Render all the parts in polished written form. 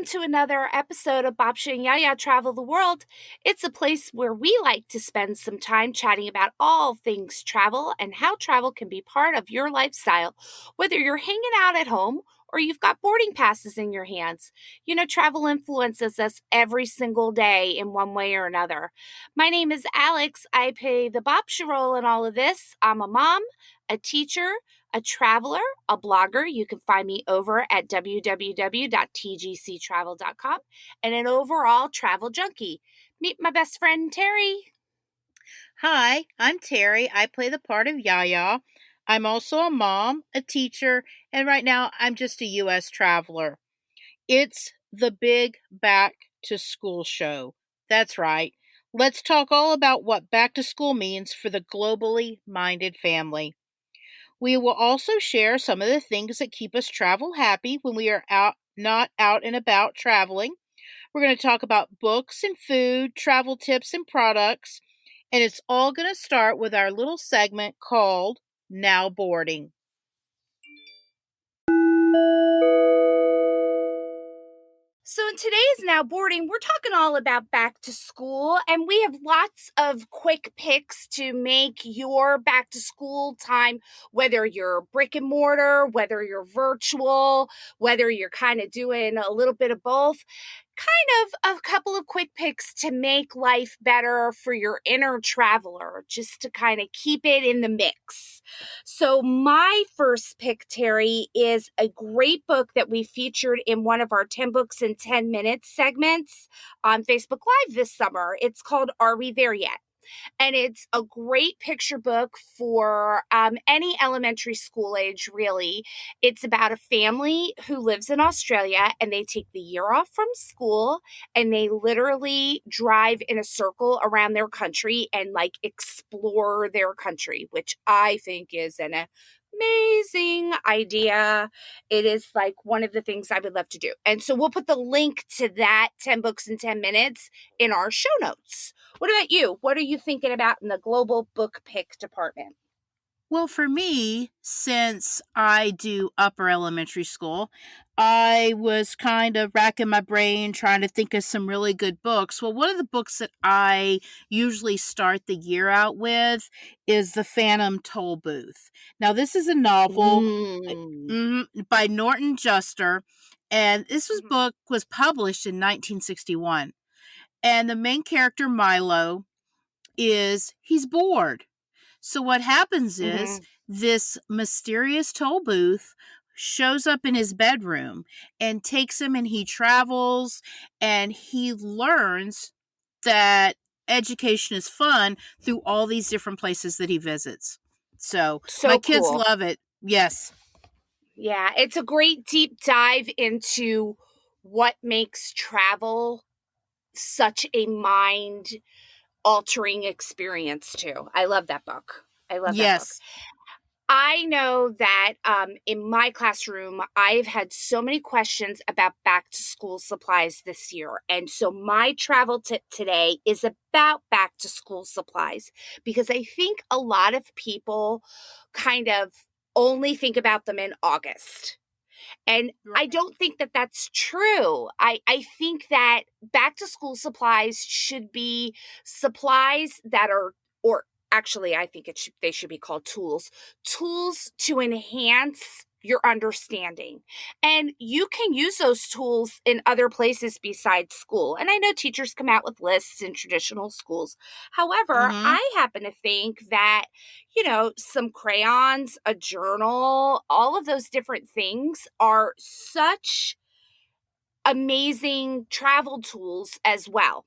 welcome to another episode of Babcia and Yia Yia Travel the World. It's a place where we like to spend some time chatting about all things travel and how travel can be part of your lifestyle, whether you're hanging out at home or you've got boarding passes in your hands. You know, travel influences us every single day in one way or another. My name is Alex. I play the Babcia role in all of this. I'm a mom, a teacher, a traveler, a blogger. You can find me over at www.tgctravel.com, and an overall travel junkie. Meet my best friend, Terri. Hi, I'm Terri. I play the part of Yia Yia. I'm also a mom, a teacher, and right now I'm just a U.S. traveler. It's the big back to school show. That's right. Let's talk all about what back to school means for the globally minded family. We will also share some of the things that keep us travel happy when we are not out and about traveling. We're going to talk about books and food, travel tips and products, and it's all going to start with our little segment called Now Boarding. So in today's Now Boarding, we're talking all about back to school, and we have lots of quick picks to make your back to school time, whether you're brick and mortar, whether you're virtual, whether you're kind of doing a little bit of both. Kind of a couple of quick picks to make life better for your inner traveler, just to kind of keep it in the mix. So my first pick, Terri, is a great book that we featured in one of our 10 books in 10 minutes segments on Facebook Live this summer. It's called Are We There Yet? And it's a great picture book for any elementary school age, really. It's about a family who lives in Australia, and they take the year off from school, and they literally drive in a circle around their country and like explore their country, which I think is an amazing idea. It is like one of the things I would love to do. And so we'll put the link to that 10 books in 10 minutes in our show notes. What about you? What are you thinking about in the global book pick department? Well, for me, since I do upper elementary school, I was kind of racking my brain trying to think of some really good books. Well, one of the books that I usually start the year out with is The Phantom Toll Booth. Now, this is a novel by Norton Juster, and book was published in 1961. And the main character, Milo, he's bored. So what happens is this mysterious toll booth shows up in his bedroom and takes him, and he travels and he learns that education is fun through all these different places that he visits. So my kids cool. love it. Yes. Yeah, it's a great deep dive into what makes travel such a mind altering experience too. I love that book. I love that book. I know that in my classroom, I've had so many questions about back to school supplies this year. And so my travel tip today is about back to school supplies, because I think a lot of people kind of only think about them in August. And I don't think that that's true. I think that back to school supplies should be supplies that are, or actually, I think they should be called tools to enhance your understanding. And you can use those tools in other places besides school. And I know teachers come out with lists in traditional schools. However, I happen to think that, you know, some crayons, a journal, all of those different things are such amazing travel tools as well.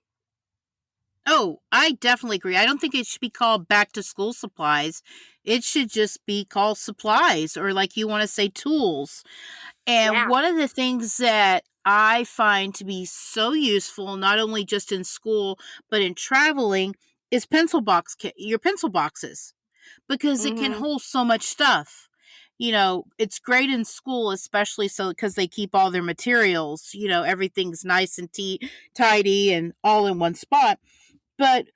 Oh, I definitely agree. I don't think it should be called back to school supplies. It should just be called supplies, or like you want to say, tools. And one of the things that I find to be so useful, not only just in school, but in traveling, is your pencil boxes, because it can hold so much stuff. You know, it's great in school, especially so because they keep all their materials, you know, everything's nice and tidy and all in one spot. But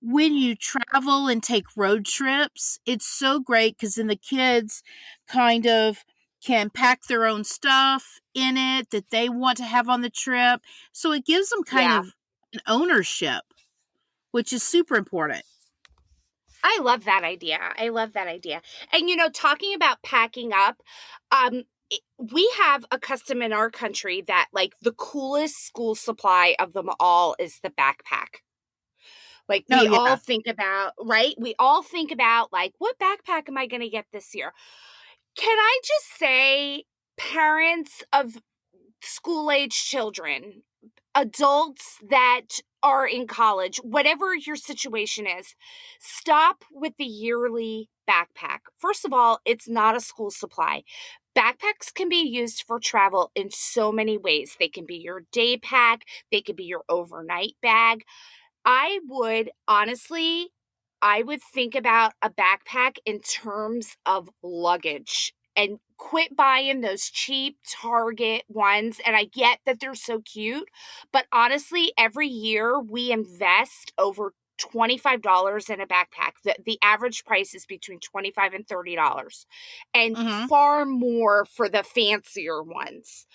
when you travel and take road trips, it's so great because then the kids kind of can pack their own stuff in it that they want to have on the trip. So it gives them kind Yeah. of an ownership, which is super important. I love that idea. I love that idea. And talking about packing up, we have a custom in our country that like the coolest school supply of them all is the backpack. Like Oh, we all yeah. think about, right? We all think about like, what backpack am I going to get this year? Can I just say, parents of school age children, adults that are in college, whatever your situation is, stop with the yearly backpack. First of all, it's not a school supply. Backpacks can be used for travel in so many ways. They can be your day pack, they could be your overnight bag. I would think about a backpack in terms of luggage and quit buying those cheap Target ones. And I get that they're so cute, but honestly, every year we invest over $25 in a backpack. The average price is between $25 and $30, and Mm-hmm. far more for the fancier ones.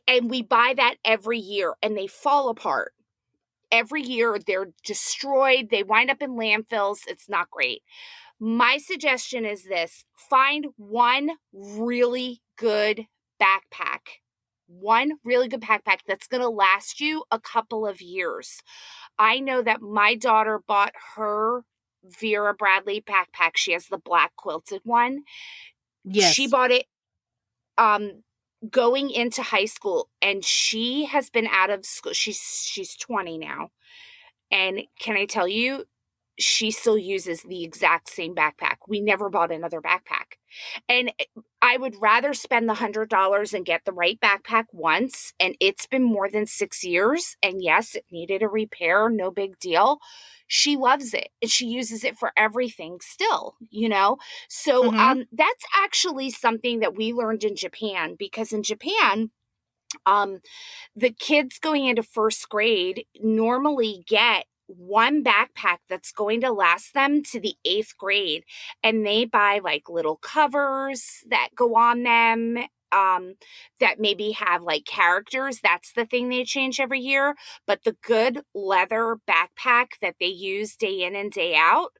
And we buy that every year and they fall apart. Every year they're destroyed, they wind up in landfills. It's not great. My suggestion is this: find one really good backpack. One really good backpack that's going to last you a couple of years. I know that my daughter bought her Vera Bradley backpack. She has the black quilted one. She Yes. bought it um going into high school, and she has been out of school. She's 20 now. And can I tell you, she still uses the exact same backpack. We never bought another backpack. And I would rather spend the $100 and get the right backpack once. And it's been more than 6 years. And yes, it needed a repair, no big deal. She loves it and she uses it for everything still. So Mm-hmm. that's actually something that we learned in Japan, because in Japan, um, the kids going into first grade normally get one backpack that's going to last them to the eighth grade. And they buy like little covers that go on them, that maybe have like characters. That's the thing they change every year. But the good leather backpack that they use day in and day out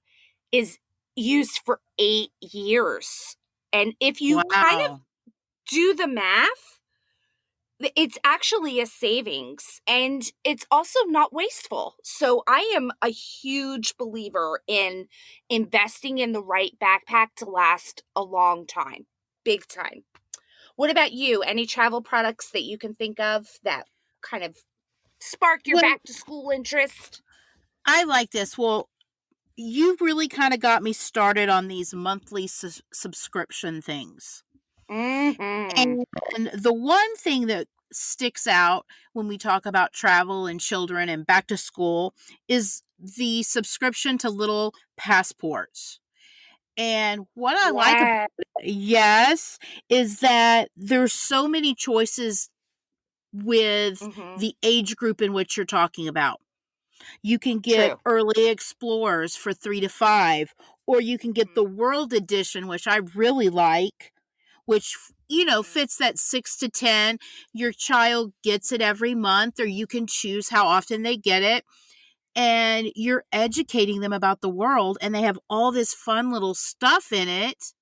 is used for 8 years. And if you kind of Wow. do the math, it's actually a savings and it's also not wasteful. So I am a huge believer in investing in the right backpack to last a long time. Big time. What about you? Any travel products that you can think of that kind of spark your Well, back to school interest? I like this. Well, you really kind of got me started on these monthly subscription things. Mhm. And the one thing that sticks out when we talk about travel and children and back to school is the subscription to little passports. And what I like about Yeah. yes, is that there's so many choices with Mhm. the age group in which you're talking about. You can get True. early explorers for 3 to 5, or you can get Mhm. the world edition, which I really like, which Mhm. fits that 6 to 10. Your child gets it every month, or you can choose how often they get it, and you're educating them about the world, and they have all this fun little stuff in it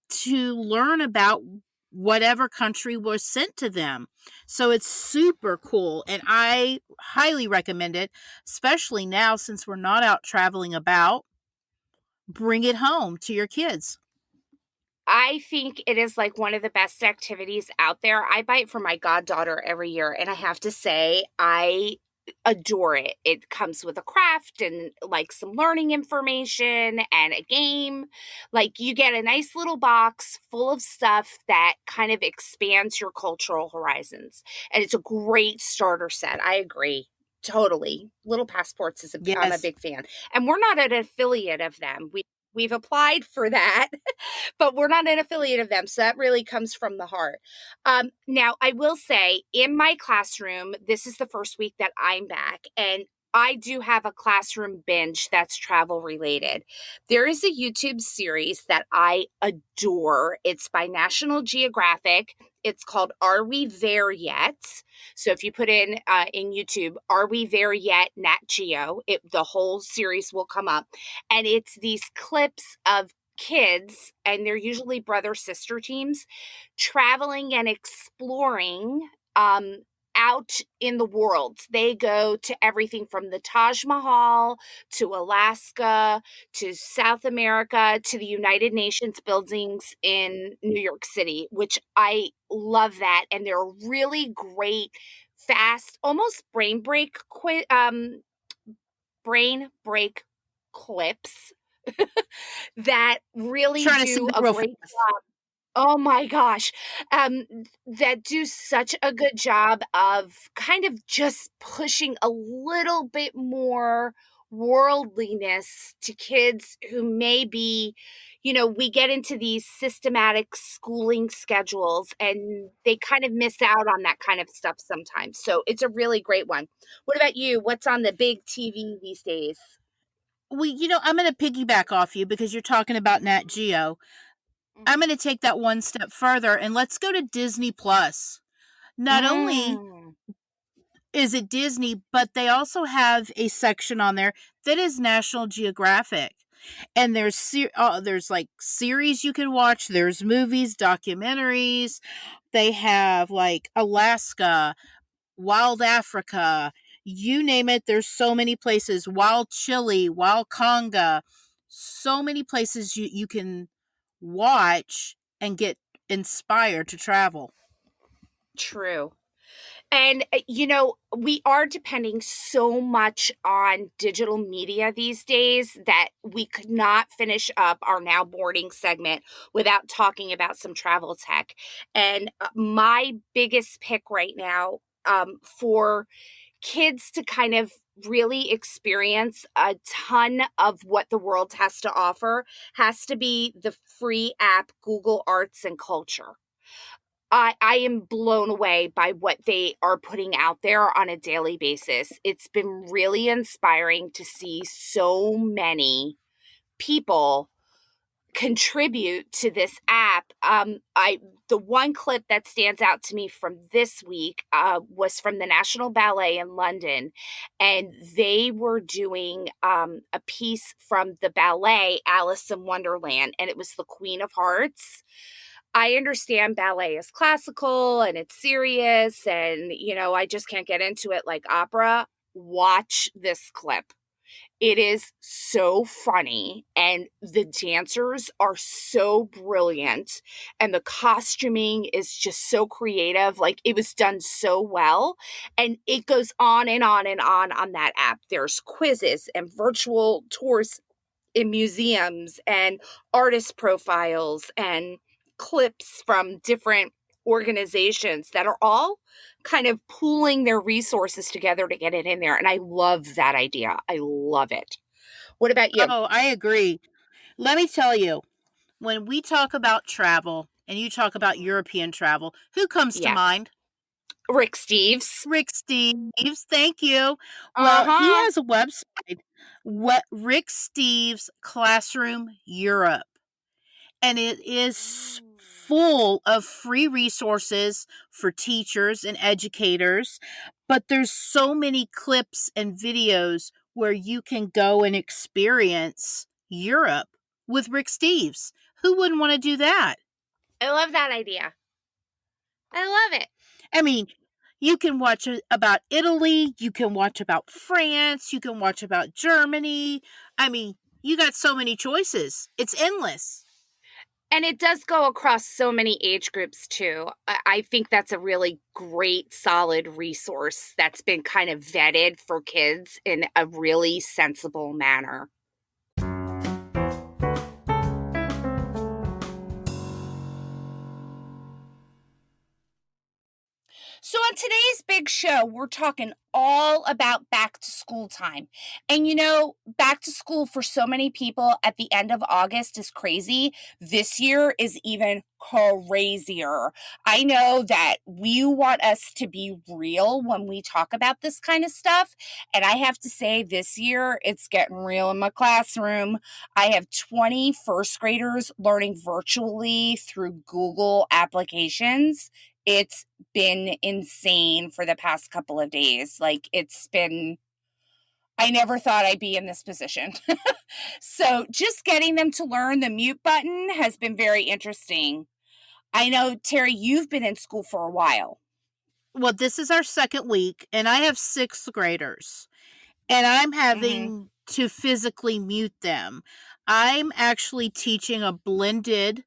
to learn about whatever country was sent to them. So it's super cool, and I highly recommend it, especially now since we're not out traveling about. Bring it home to your kids. I think it is like one of the best activities out there. I buy it for my goddaughter every year, and I have to say, I adore it. It comes with a craft and like some learning information and a game. Like you get a nice little box full of stuff that kind of expands your cultural horizons. And it's a great starter set. I agree. Totally. Little Passports I'm a Yes. big fan. And we're not an affiliate of them. We've applied for that, but we're not an affiliate of them. So that really comes from the heart. Now, I will say in my classroom, this is the first week that I'm back, and I do have a classroom binge that's travel related. There is a YouTube series that I adore. It's by National Geographic. It's called Are We There Yet? So if you put in YouTube, Are We There Yet? Nat Geo, the whole series will come up. And it's these clips of kids, and they're usually brother sister teams, traveling and exploring um, out in the world. They go to everything from the Taj Mahal to Alaska to South America to the United Nations buildings in New York City, which I love that. And they're really great, fast, almost brain break clips that really Trying to say do it a real great fast. Oh my gosh. That do such a good job of kind of just pushing a little bit more worldliness to kids who may be, we get into these systematic schooling schedules and they kind of miss out on that kind of stuff sometimes. So it's a really great one. What about you? What's on the big TV these days? I'm going to piggyback off you because you're talking about Nat Geo. I'm Mhm. going to take that one step further and let's go to Disney Plus. Not only Mm, is it Disney, but they also have a section on there that is National Geographic. And there's like series you can watch, there's movies, documentaries. They have like Alaska, Wild Africa, you name it, there's so many places. Wild Chile, Wild Conga, so many places you can watch and get inspired to travel. true. And, we are depending so much on digital media these days that we could not finish up our now boarding segment without talking about some travel tech. And my biggest pick right now for kids to kind of really experience a ton of what the world has to offer has to be the free app Google Arts and Culture. I am blown away by what they are putting out there on a daily basis. It's been really inspiring to see so many people contribute to this app. I The one clip that stands out to me from this week was from the National Ballet in London, and they were doing a piece from the ballet Alice in Wonderland, and it was the Queen of Hearts. I understand ballet is classical and it's serious, and I just can't get into it like opera. Watch this clip. It is so funny, and the dancers are so brilliant, and the costuming is just so creative. Like, it was done so well, and it goes on and on and on that app. There's quizzes and virtual tours in museums and artist profiles and clips from different organizations that are all kind of pooling their resources together to get it in there. And I love that idea. I love it. What about you? Oh, I agree. Let me tell you, when we talk about travel and you talk about European travel, who comes to Yes. mind? Rick Steves. Rick Steves, thank you. Uh Well, he huh. has a website, what Rick Steves Classroom Europe, and it is full of free resources for teachers and educators, but there's so many clips and videos where you can go and experience Europe with Rick Steves. Who wouldn't want to do that? I love that idea. I love it. I mean, you can watch about Italy, you can watch about France, you can watch about Germany. I mean, you got so many choices. It's endless. And it does go across so many age groups too. I think that's a really great, solid resource that's been kind of vetted for kids in a really sensible manner. So, on today's big show, we're talking all about back to school time. And back to school for so many people at the end of August is crazy. This year is even crazier. I know that we want us to be real when we talk about this kind of stuff. And I have to say, this year it's getting real in my classroom. I have 20 first graders learning virtually through Google applications. It's been insane for the past couple of days. I never thought I'd be in this position. So just getting them to learn the mute button has been very interesting. I know, Terri, you've been in school for a while. Well, this is our second week, and I have sixth graders, and I'm Mm-hmm. having to physically mute them. I'm actually teaching a blended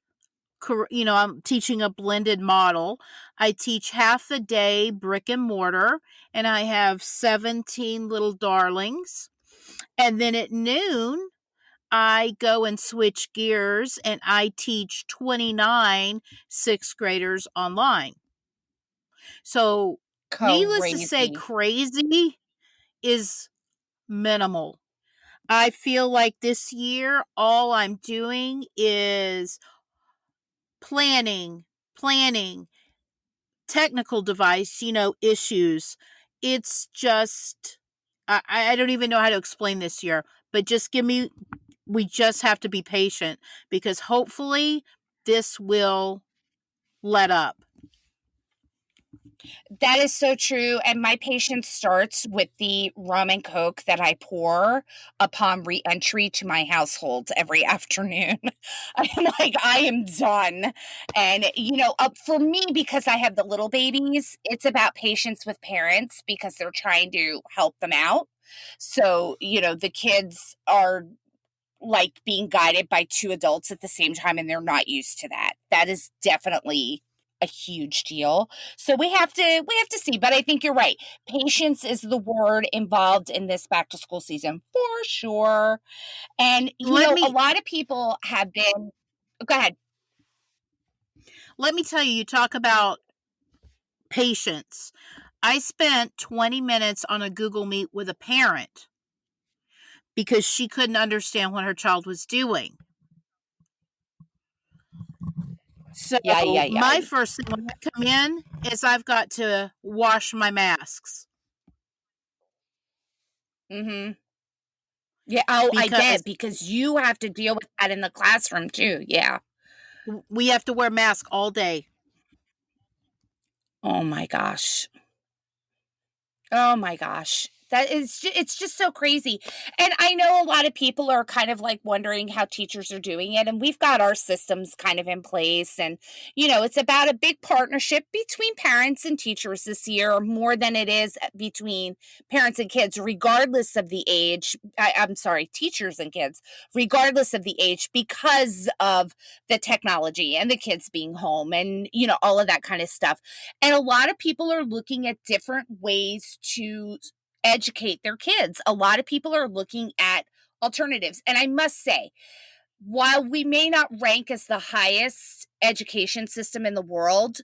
I'm teaching a blended model. I teach half the day brick and mortar, and I have 17 little darlings. And then at noon, I go and switch gears and I teach 29 sixth graders online. So, needless to say, Crazy. crazy is minimal. I feel like this year, all I'm doing is planning, technical device, issues. It's just, I don't even know how to explain this year, but we just have to be patient because hopefully this will let up. That is so true. And my patience starts with the rum and coke that I pour upon re-entry to my household every afternoon. I'm like, I am done. And, for me, because I have the little babies, it's about patience with parents because they're trying to help them out. So, the kids are like being guided by two adults at the same time, and they're not used to that. That is definitely a huge deal. So we have to see, but I think you're right. Patience is the word involved in this back to school season for sure. And Let a me lot of people have been go ahead. let me tell you, you talk about patience. I spent 20 minutes on a Google Meet with a parent because she couldn't understand what her child was doing. So, Yeah, yeah, my yeah. first thing when I come in is I've got to wash my masks Mhm. Yeah, oh, I because bet because you have to deal with that in the classroom too. Yeah. we have to wear masks all day. Oh my gosh. Oh my gosh. It's just so crazy. And I know a lot of people are kind of like wondering how teachers are doing it, and we've got our systems kind of in place, and it's about a big partnership between parents and teachers this year more than it is between parents and kids regardless of the age. I'm sorry, teachers and kids regardless of the age because of the technology and the kids being home and all of that kind of stuff. And a lot of people are looking at different ways to educate their kids. A lot of people are looking at alternatives. And I must say, while we may not rank as the highest education system in the world,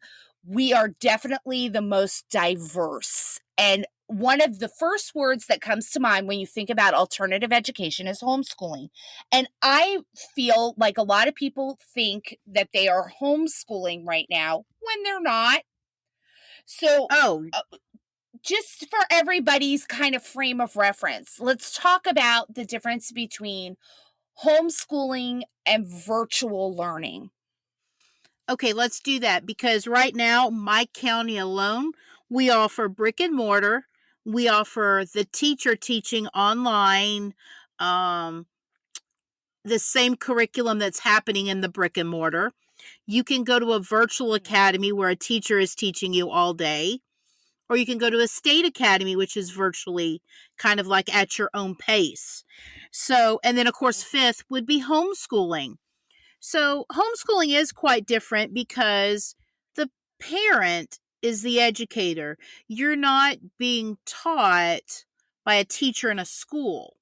we are definitely the most diverse. And one of the first words that comes to mind when you think about alternative education is homeschooling. And I feel like a lot of people think that they are homeschooling right now when they're not. So, Oh, uh, just for everybody's kind of frame of reference, let's talk about the difference between homeschooling and virtual learning. okay, let's do that because right now, my county alone, we offer brick and mortar. We offer the teacher teaching online, um, the same curriculum that's happening in the brick and mortar. You can go to a virtual academy where a teacher is teaching you all day, or you can go to a state academy, which is virtually kind of like at your own pace. So, and then of course, fifth would be homeschooling. So, homeschooling is quite different because the parent is the educator. You're not being taught by a teacher in a school.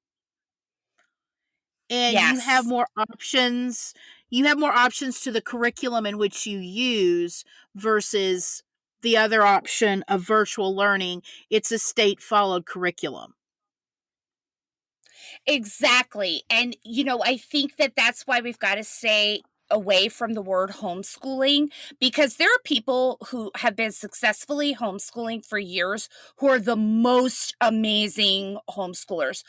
And you have Yes. more options. You have more options to the curriculum in which you use versus the other option of virtual learning. It's a state followed curriculum. Exactly. And, I think that that's why we've got to stay away from the word homeschooling, because there are people who have been successfully homeschooling for years who are the most amazing homeschoolers.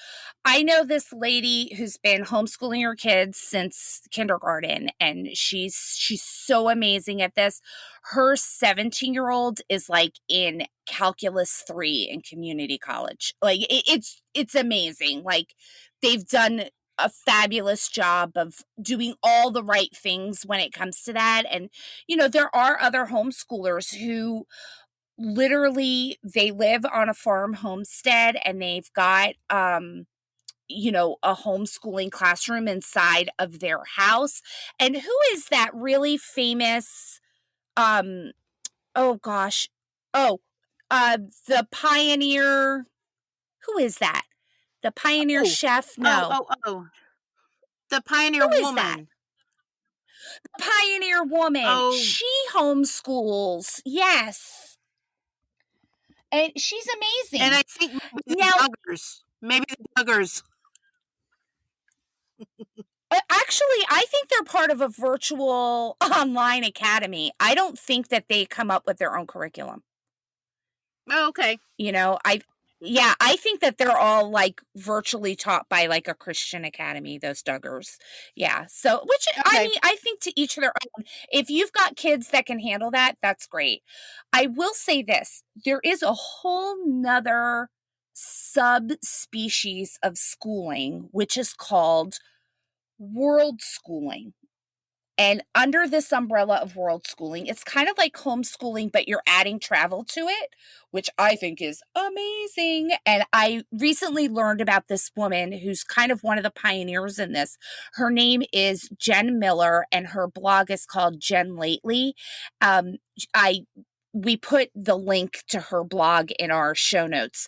I know this lady who's been homeschooling her kids since kindergarten, and she's so amazing at this. Her 17-year-old is like in calculus 3 in community college. Like it's amazing. Like they've done a fabulous job of doing all the right things when it comes to that. And, there are other homeschoolers who literally they live on a farm homestead and they've got, a homeschooling classroom inside of their house. And who is that really famous, um, oh gosh, oh, the pioneer, who is that? The pioneer Oh, chef? oh, No. oh, oh. The Pioneer Who is that? Woman. Pioneer woman. Oh, She homeschools. Yes. And she's and amazing. I think maybe the Now, Duggars. Maybe the Duggars. actually, I think they're part of a virtual online academy. I don't think that they come up with their own curriculum. Oh, okay. I think that they're all like virtually taught by like a Christian academy, those Duggars. Yeah. So, which I Okay. mean, I think to each their own. If you've got kids that can handle that, that's great. I will say this, there is a whole nother subspecies of schooling, which is called world schooling. And under this umbrella of world schooling, it's kind of like homeschooling, but you're adding travel to it, which I think is amazing. And I recently learned about this woman who's kind of one of the pioneers in this. Her name is Jen Miller, and her blog is called Jen Lately. Um, I we put the link to her blog in our show notes.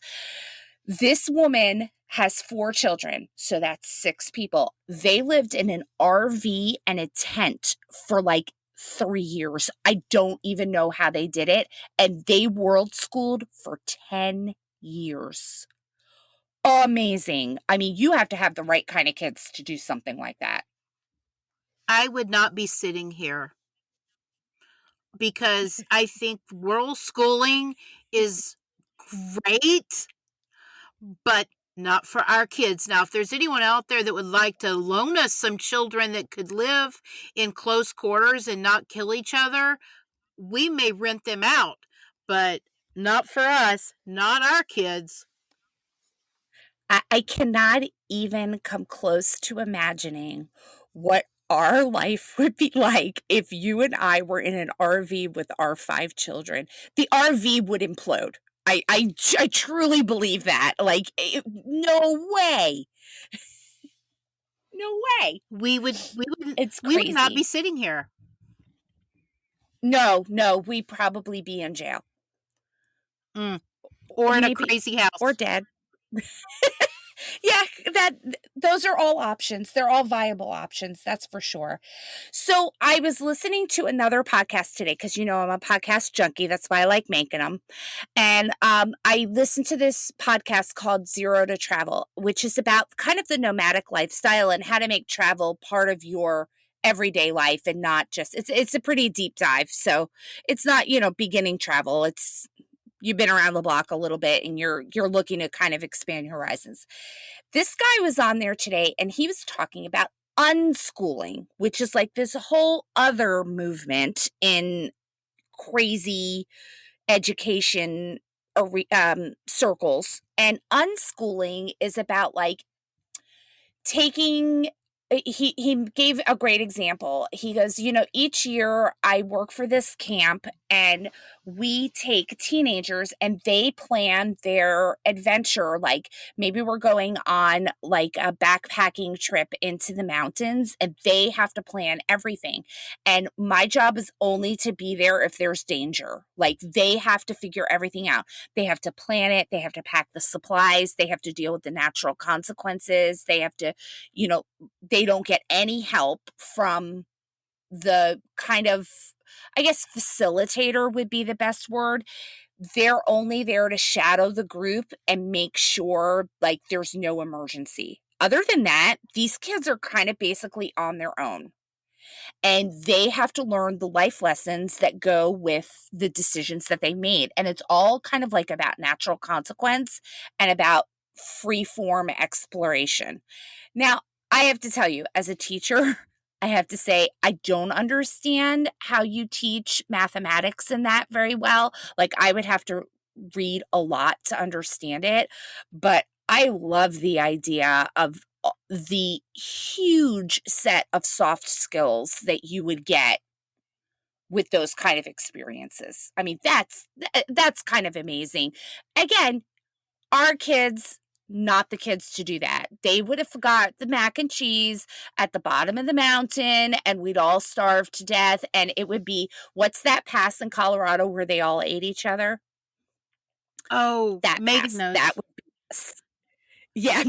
This woman has 4 children, so that's 6 people. They lived in an RV and a tent for like 3 years. I don't even know how they did it, and they world schooled for 10 years. Amazing. I mean, you have to have the right kind of kids to do something like that. I would not be sitting here because I think world schooling is great, but not for our kids. Now, if there's anyone out there that would like to loan us some children that could live in close quarters and not kill each other, we may rent them out, but not for us, not our kids. I cannot even come close to imagining what our life would be like if you and I were in an RV with our 5 children. The RV would implode. I truly believe that. Like, no way. No way. We would It's we would not be crazy. sitting here. No, we'd probably be in jail. Or in a Maybe, crazy house. or dead. Yeah, those are all options. They're all viable options, that's for sure. So I was listening to another podcast today because I'm a podcast junkie. That's why I like making them. And I listened to this podcast called Zero to Travel, which is about kind of the nomadic lifestyle and how to make travel part of your everyday life and not just it's a pretty deep dive. So it's not beginning travel. It's you've been around the block a little bit and you're looking to kind of expand your horizons. This guy was on there today and he was talking about unschooling, which is like this whole other movement in crazy education circles. And unschooling is about like taking he gave a great example. He goes, each year I work for this camp and we take teenagers and they plan their adventure. Like maybe we're going on like a backpacking trip into the mountains and they have to plan everything. And my job is only to be there if there's danger. Like they have to figure everything out. They have to plan it. They have to pack the supplies. They have to deal with the natural consequences. They have to, they don't get any help from the kind of I guess facilitator would be the best word. They're only there to shadow the group and make sure like there's no emergency. Other than that, these kids are kind of basically on their own, and they have to learn the life lessons that go with the decisions that they made. And it's all kind of like about natural consequence and about free form exploration. Now, I have to tell you, as a teacher, I have to say, I don't understand how you teach mathematics in that very well. Like, I would have to read a lot to understand it, but I love the idea of the huge set of soft skills that you would get with those kind of experiences. I mean, that's kind of amazing. Again, our kids, not the kids to do that. They would have forgot the mac and cheese at the bottom of the mountain, and we'd all starve to death, and it would be, what's that pass in Colorado where they all ate each other? Oh, That Megan pass. That knows. would be us. Yeah,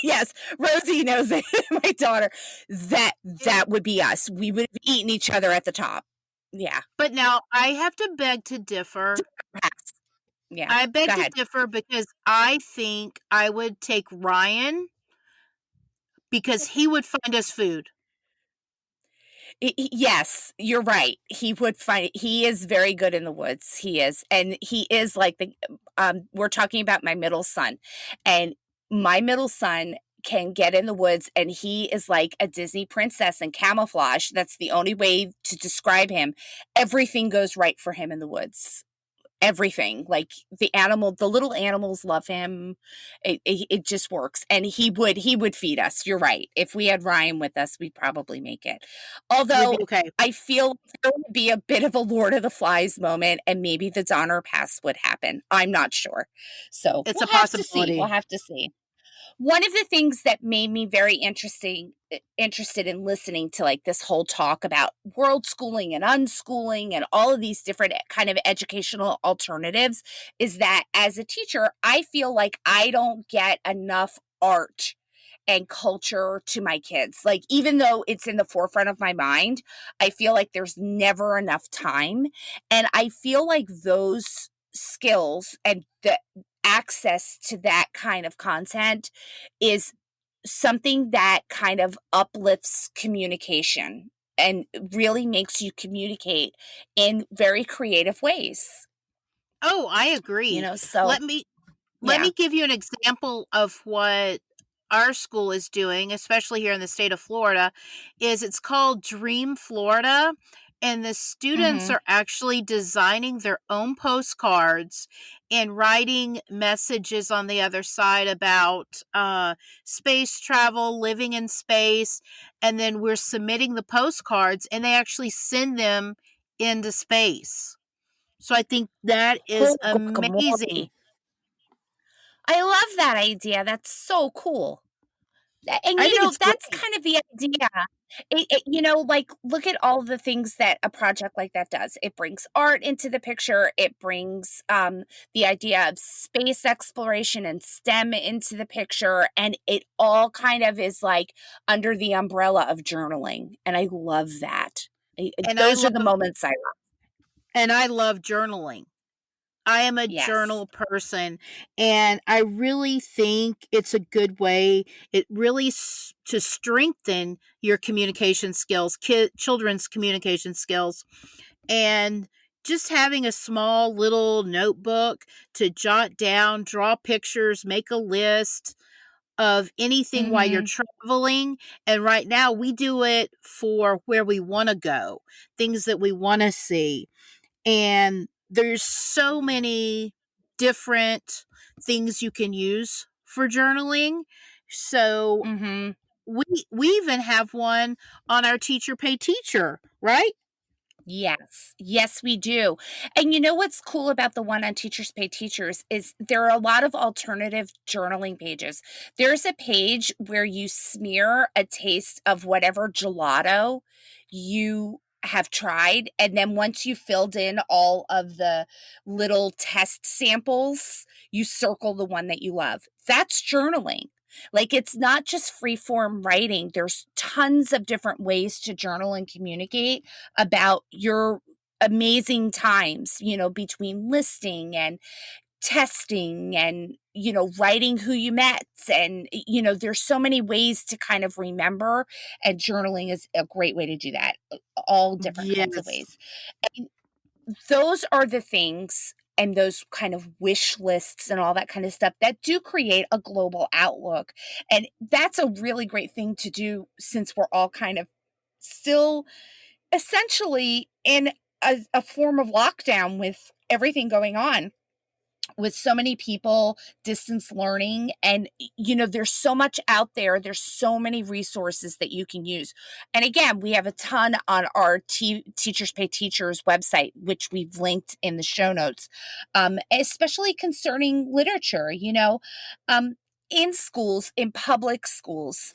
yes, Rosie knows it, my daughter. That would be us. We would have eaten each other at the top. Yeah, But now I have to beg to differ. pass. Yeah, I go beg to ahead. differ because I think I would take Ryan because he would find us food. Yes, you're right. He would find he is very good in the woods. He is. And he is like the we're talking about my middle son. And my middle son can get in the woods, and he is like a Disney princess in camouflage. That's the only way to describe him. Everything goes right for him in the woods. Everything, like the little animals love him. It just works, and he would feed us. You're right. If we had Ryan with us, we'd probably make it. We'd be Although okay. I feel there would be a bit of a Lord of the Flies moment, and maybe the Donner Pass would happen. I'm not sure. So It's a we'll have to see. We'll possibility. have to see. One of the things that made me very interested in listening to like this whole talk about world schooling and unschooling and all of these different kind of educational alternatives is that as a teacher, I feel like I don't get enough art and culture to my kids. Like, even though it's in the forefront of my mind, I feel like there's never enough time. And I feel like those skills and the access to that kind of content is something that kind of uplifts communication and really makes you communicate in very creative ways. Oh, I agree. So Let me let yeah. me give you an example of what our school is doing, especially here in the state of Florida, is it's called Dream Florida, and the students Mhm. are actually designing their own postcards and writing messages on the other side about space travel, living in space, and then we're submitting the postcards, and they actually send them into space. So I think that is Oh, amazing. guacamole. I love that idea. That's so cool. And, I think it's that's great. kind of the idea. Like, look at all the things that a project like that does. It brings art into the picture. It brings the idea of space exploration and STEM into the picture. And it all kind of is like under the umbrella of journaling. And I love that. And I Those are love the moments I love. and I love journaling. I am a Yes. journal person, and I really think it's a good way. It really to strengthen your communication skills, children's communication skills, and just having a small little notebook to jot down, draw pictures, make a list of anything while you're Hmm. traveling. And right now, we do it for where we want to go, things that we want to see, and there's so many different things you can use for journaling. So Hmm. we even have one on our teacher pay teacher, right? Yes. Yes, we do. And you know what's cool about the one on Teachers Pay Teachers is there are a lot of alternative journaling pages. There's a page where you smear a taste of whatever gelato you have tried. And then once you filled in all of the little test samples, you circle the one that you love. That's journaling. Like, it's not just free form writing. There's tons of different ways to journal and communicate about your amazing times, between listing and testing and, writing who you met. And, there's so many ways to kind of remember, and journaling is a great way to do that, all different kinds of Yes. ways. And those are the things and those kind of wish lists and all that kind of stuff that do create a global outlook. And that's a really great thing to do since we're all kind of still essentially in a form of lockdown with everything going on, with so many people distance learning. And there's so much out there, there's so many resources that you can use. And again, we have a ton on our Teachers Pay Teachers website, which we've linked in the show notes, especially concerning literature. In schools, in public schools,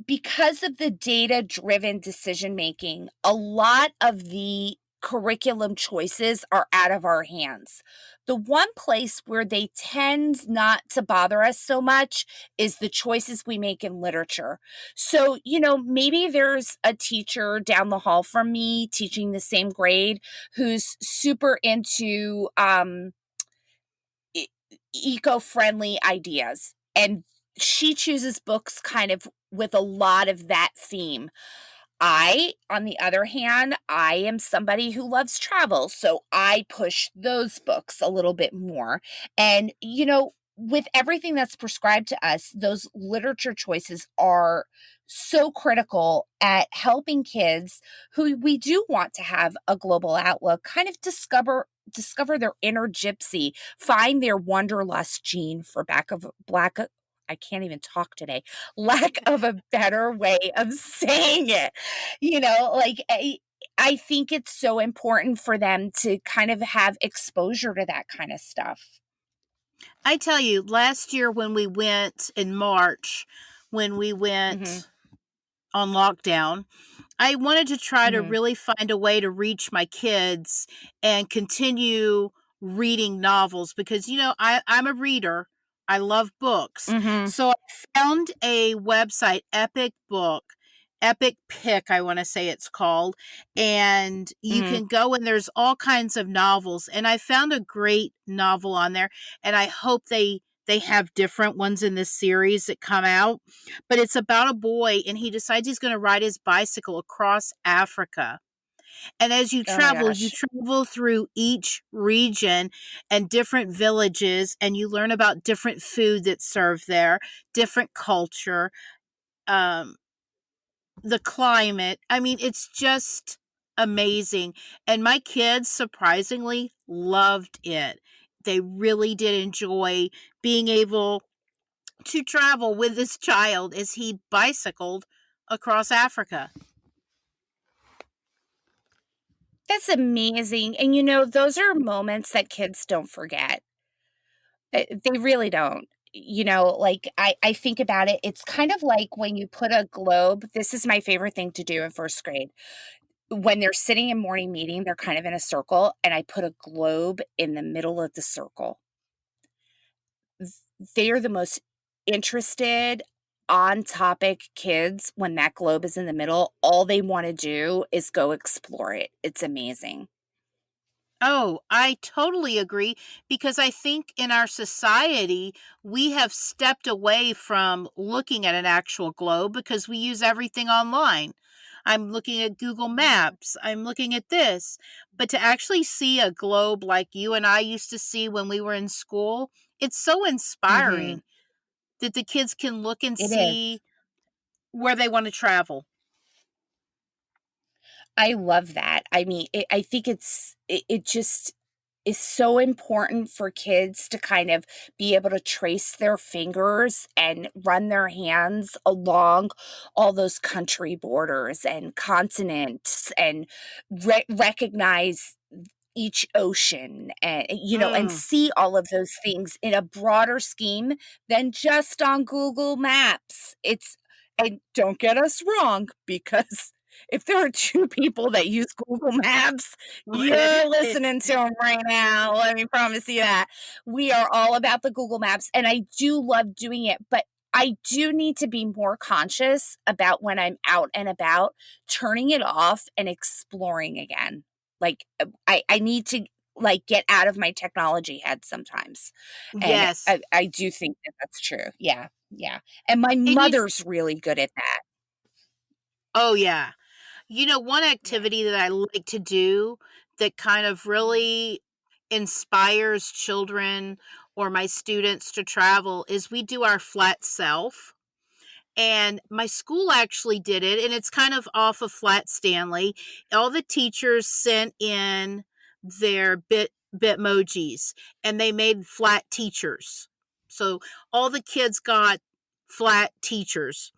because of the data driven decision making, a lot of the curriculum choices are out of our hands. The one place where they tend not to bother us so much is the choices we make in literature. So, maybe there's a teacher down the hall from me teaching the same grade who's super into eco-friendly ideas, and she chooses books kind of with a lot of that theme. I, on the other hand, I am somebody who loves travel, so I push those books a little bit more. And, with everything that's prescribed to us, those literature choices are so critical at helping kids who we do want to have a global outlook kind of discover their inner gypsy, find their wanderlust gene, for back of black I can't even talk today, lack of a better way of saying it. Like, I think it's so important for them to kind of have exposure to that kind of stuff. I tell you, last year when we went in March, when we Mhm. went on lockdown, I wanted to try to Mhm. really find a way to reach my kids and continue reading novels because, I'm a reader. I love books. Mhm. So I found a website, Epic Pick, I want to say it's called. And you Mhm. can go and there's all kinds of novels. And I found a great novel on there. And I hope they have different ones in this series that come out, but it's about a boy and he decides he's going to ride his bicycle across Africa. And as Oh my you gosh. travel through each region and different villages, and you learn about different food that's served there, different culture, um, the climate. I mean, it's just amazing. And my kids surprisingly loved it. They really did enjoy being able to travel with this child as he bicycled across Africa. That's amazing. And those are moments that kids don't forget. They really don't. Like, I think about it, it's kind of like when you put a globe. This is my favorite thing to do in first grade. When they're sitting in morning meeting, they're kind of in a circle, and I put a globe in the middle of the circle. They are the most interested, on topic kids when that globe is in the middle. All they want to do is go explore it. It's amazing. Oh, I totally agree because I think in our society, we have stepped away from looking at an actual globe because we use everything online. I'm looking at Google Maps, I'm looking at this. But to actually see a globe like you and I used to see when we were in school, it's so Mhm. inspiring that the kids can look and It is. see where they want to travel. I love that. I mean, I think it just is so important for kids to kind of be able to trace their fingers and run their hands along all those country borders and continents, and recognize each ocean, and Mm. see all of those things in a broader scheme than just on Google Maps. And don't get us wrong, because if there are two people that use Google Maps, you're listening to them right now. Let me promise you that. We are all about the Google Maps, and I do love doing it, but I do need to be more conscious about when I'm out and about, turning it off and exploring again. I need to like get out of my technology head sometimes. And Yes. I do think that that's true. Yeah. Yeah. And my And mother's really good at that. oh, yeah. One Yeah. activity that I like to do that kind of Mhm. really inspires children or my students to travel is we do our flat self. And my school actually did it, and it's kind of off of Flat Stanley. All the teachers sent in their Bitmojis, and they made flat teachers. So all the kids got flat teachers,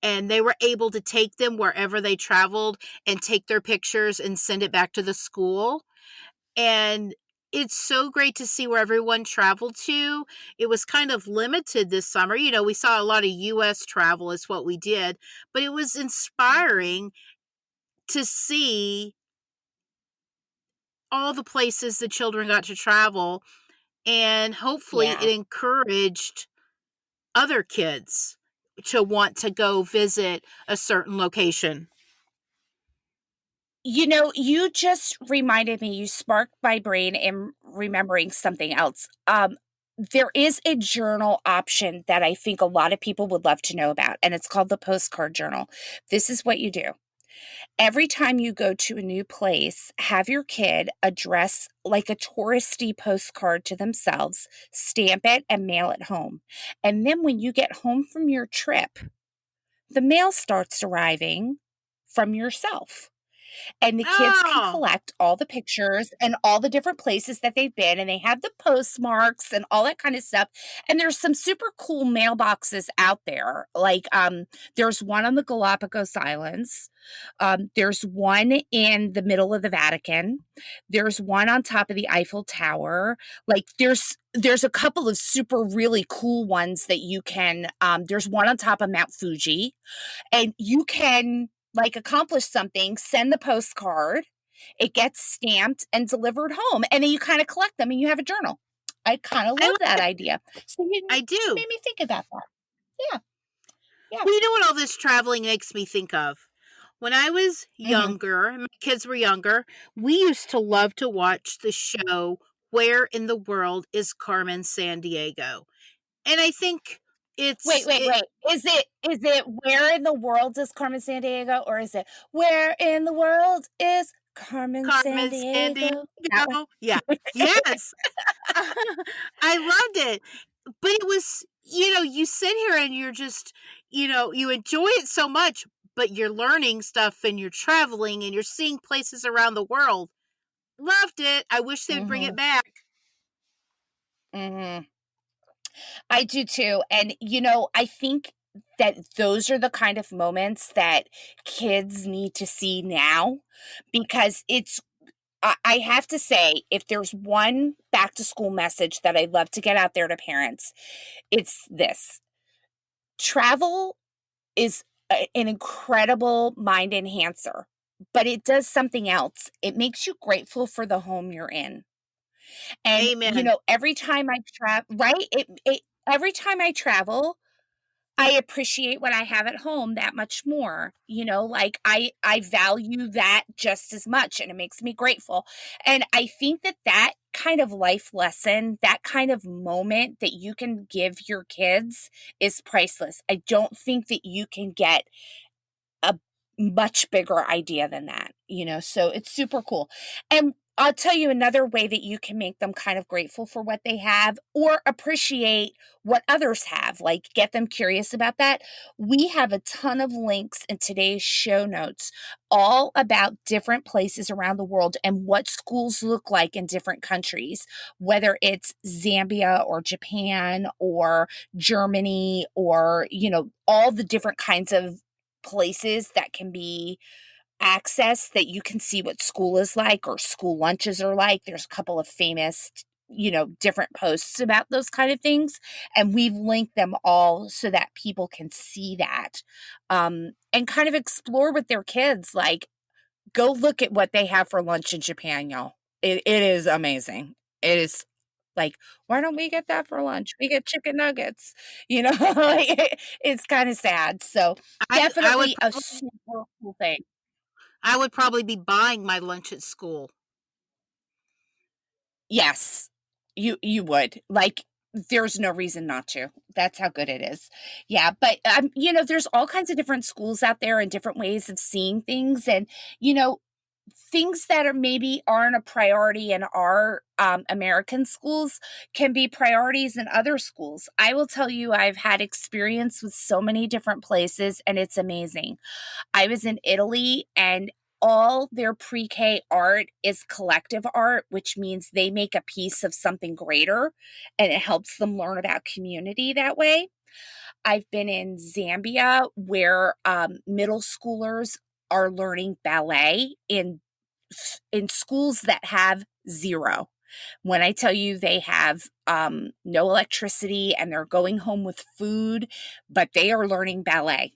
and they were able to take them wherever they traveled and take their pictures and send it back to the school. And it's so great to see where everyone traveled to. It was kind of limited this summer. We saw a lot of US travel is what we did, but it was Mhm. inspiring to see all the places the children got to travel, and hopefully it Yeah. encouraged other kids to want to go visit a certain location. You just reminded me, you sparked my brain in remembering something else. There is a journal option that I think a lot of people would love to know about, and it's called the postcard journal. This is what you do. Every time you go to a new place, have your kid address like a touristy postcard to themselves, stamp it, and mail it home. And then when you get home from your trip, the mail starts arriving from yourself, and the kids can Oh, collect all the pictures and all the different places that they've been, and they have the postmarks and all that kind of stuff. And there's some super cool mailboxes out there. There's one on the Galapagos Islands. There's one in the middle of the Vatican. There's one on top of the Eiffel Tower. There's a couple of super really cool ones that you can. There's one on top of Mount Fuji, and you can like accomplish something, send the postcard, it gets stamped and delivered home, and then you kind of collect them and you have a journal. I kind of I love that like idea. So I you do. made me think about that. Yeah, yeah. Well, you know what all this traveling makes me think of? When I was Mhm. younger, my kids were younger, we used to love to watch the show Where in the World is Carmen Sandiego? And I think Wait, it's wait, it wait. Is it where in the world is Carmen Sandiego, or is it where in the world is Carmen Carmen Sandiego? That one? Sandiego. Yeah. Yes. I loved it. But it was, you sit here and you're just, you enjoy it so much, but you're learning stuff and you're traveling and you're seeing places around the world. Loved it. I wish they would bring it Mhm. back. Mhm. I do too. And, I think that those are the kind of moments that kids need to see now, because I have to say, if there's one back to school message that I'd love to get out there to parents, it's this: travel is an incredible mind enhancer, but it does something else. It makes you grateful for the home you're in. And, Amen. every time I travel, right? Every time I travel, I appreciate what I have at home that much more. I value that just as much, and it makes me grateful. And I think that that kind of life lesson, that kind of moment that you can give your kids is priceless. I don't think that you can get a much bigger idea than that, so it's super cool. And I'll tell you another way that you can make them kind of grateful for what they have or appreciate what others have, like get them curious about that. We have a ton of links in today's show notes all about different places around the world and what schools look like in different countries, whether it's Zambia or Japan or Germany or, all the different kinds of places that can be accessed, that you can see what school is like or school lunches are like. There's a couple of famous, different posts about those kind of things. And we've linked them all so that people can see that, and kind of explore with their kids. Like, go look at what they have for lunch in Japan, y'all. It is amazing. It is like, why don't we get that for lunch? We get chicken nuggets, like, it's kind of sad. So I would definitely a probably super cool thing. I would probably be buying my lunch at school. Yes, you would. Like, there's no reason not to. That's how good it is. Yeah, but, there's all kinds of different schools out there and different ways of seeing things, and, you know, things that are maybe aren't a priority in our, American schools can be priorities in other schools. I will tell you, I've had experience with so many different places, and it's amazing. I was in Italy, and all their pre-K art is collective art, which means they make a piece of something greater, and it helps them learn about community that way. I've been in Zambia where, middle schoolers are learning ballet in schools that have 0. When I tell you they have, no electricity and they're going home with food, but they are learning ballet.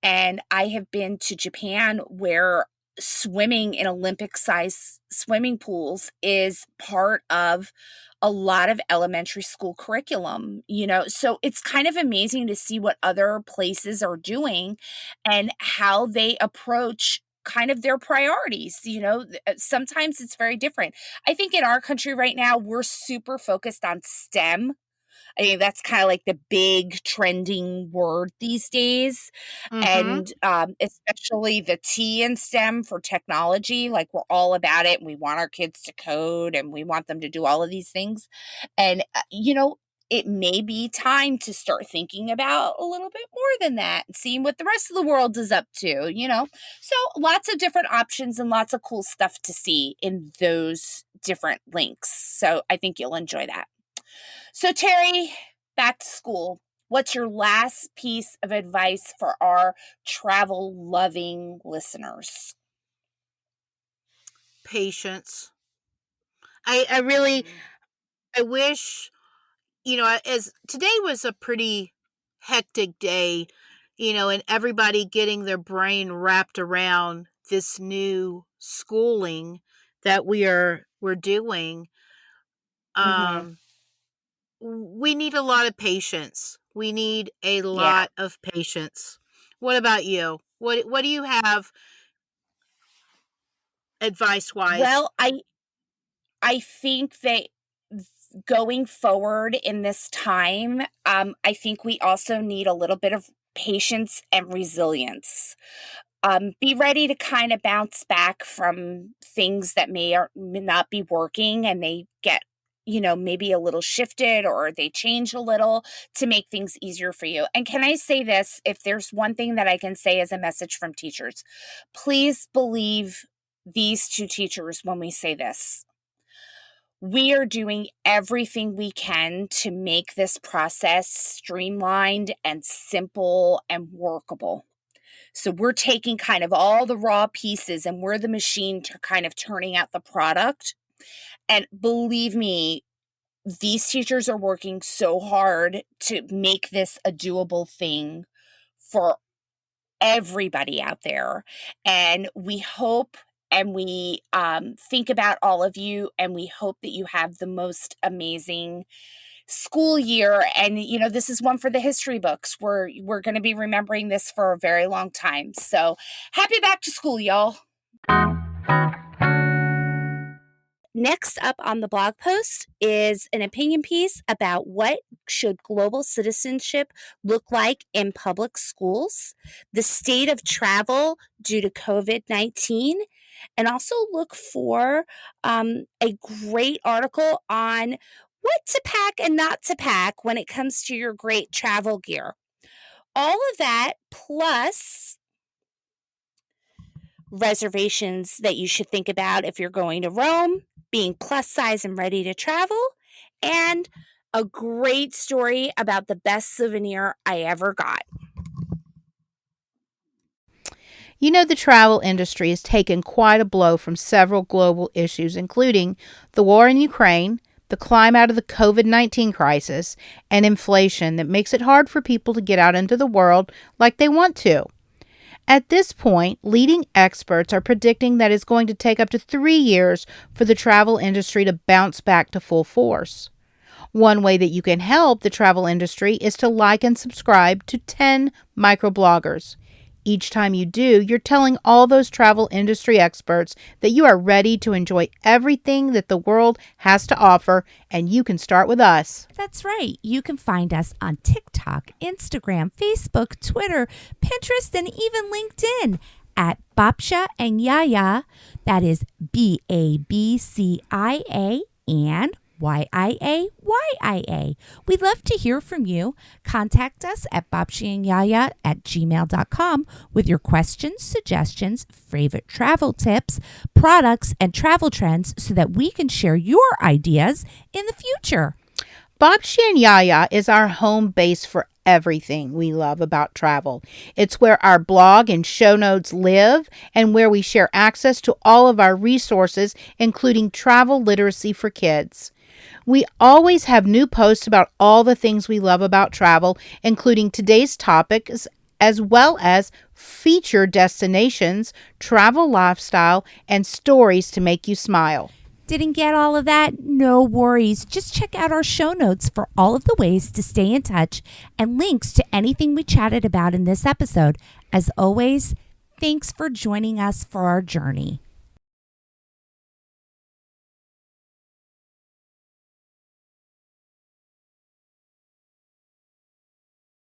And I have been to Japan where swimming in Olympic-sized swimming pools is part of a lot of elementary school curriculum, so it's kind of amazing to see what other places are doing and how they approach kind of their priorities, sometimes it's very different. I think in our country right now, we're super focused on STEM. I think that's kinda like the big trending word these days, Mhm. and, especially the T in STEM for technology, like, we're all about it, and we want our kids to code, and we want them to do all of these things, and, it may be time to start thinking about a little bit more than that and seeing what the rest of the world is up to, So, lots of different options and lots of cool stuff to see in those different links, so I think you'll enjoy that. So, Terry, back to school. What's your last piece of advice for our travel loving listeners? Patience. I really Mm. I wish, as today was a pretty hectic day, and everybody getting their brain wrapped around this new schooling that we're doing. Mhm. Um we need a lot of patience. We need a Yeah. lot of patience. What about you? What do you have advice wise? Well, I think that going forward in this time, I think we also need a little bit of patience and resilience. Be ready to kind of bounce back from things that may not be working and they get, maybe a little shifted or they change a little to make things easier for you. And can I say this? If there's one thing that I can say as a message from teachers, please believe these two teachers when we say this. We are doing everything we can to make this process streamlined and simple and workable. So we're taking kind of all the raw pieces and we're the machine to kind of turning out the product. And believe me, these teachers are working so hard to make this a doable thing for everybody out there. And we hope and we think about all of you and we hope that you have the most amazing school year. And this is one for the history books. We're going to be remembering this for a very long time. So happy back to school, y'all. Next up on the blog post is an opinion piece about what should global citizenship look like in public schools, the state of travel due to COVID-19, and also look for a great article on what to pack and not to pack when it comes to your great travel gear. All of that plus reservations that you should think about if you're going to Rome, being plus size and ready to travel, and a great story about the best souvenir I ever got. The travel industry has taken quite a blow from several global issues, including the war in Ukraine, the climb out of the COVID-19 crisis, and inflation that makes it hard for people to get out into the world like they want to. At this point, leading experts are predicting that it's going to take up to 3 years for the travel industry to bounce back to full force. One way that you can help the travel industry is to like and subscribe to 10 microbloggers. Each time you do, you're telling all those travel industry experts that you are ready to enjoy everything that the world has to offer, and you can start with us. That's right. You can find us on TikTok, Instagram, Facebook, Twitter, Pinterest, and even LinkedIn at Babcia and Yia Yia. That is Babcia and YIA. We'd love to hear from you. Contact us at babciandyaya@gmail.com with your questions, suggestions, favorite travel tips, products, and travel trends so that we can share your ideas in the future. Babcia and Yia Yia is our home base for everything we love about travel. It's where our blog and show notes live and where we share access to all of our resources, including travel literacy for kids. We always have new posts about all the things we love about travel, including today's topics, as well as featured destinations, travel lifestyle, and stories to make you smile. Didn't get all of that? No worries. Just check out our show notes for all of the ways to stay in touch and links to anything we chatted about in this episode. As always, thanks for joining us for our journey.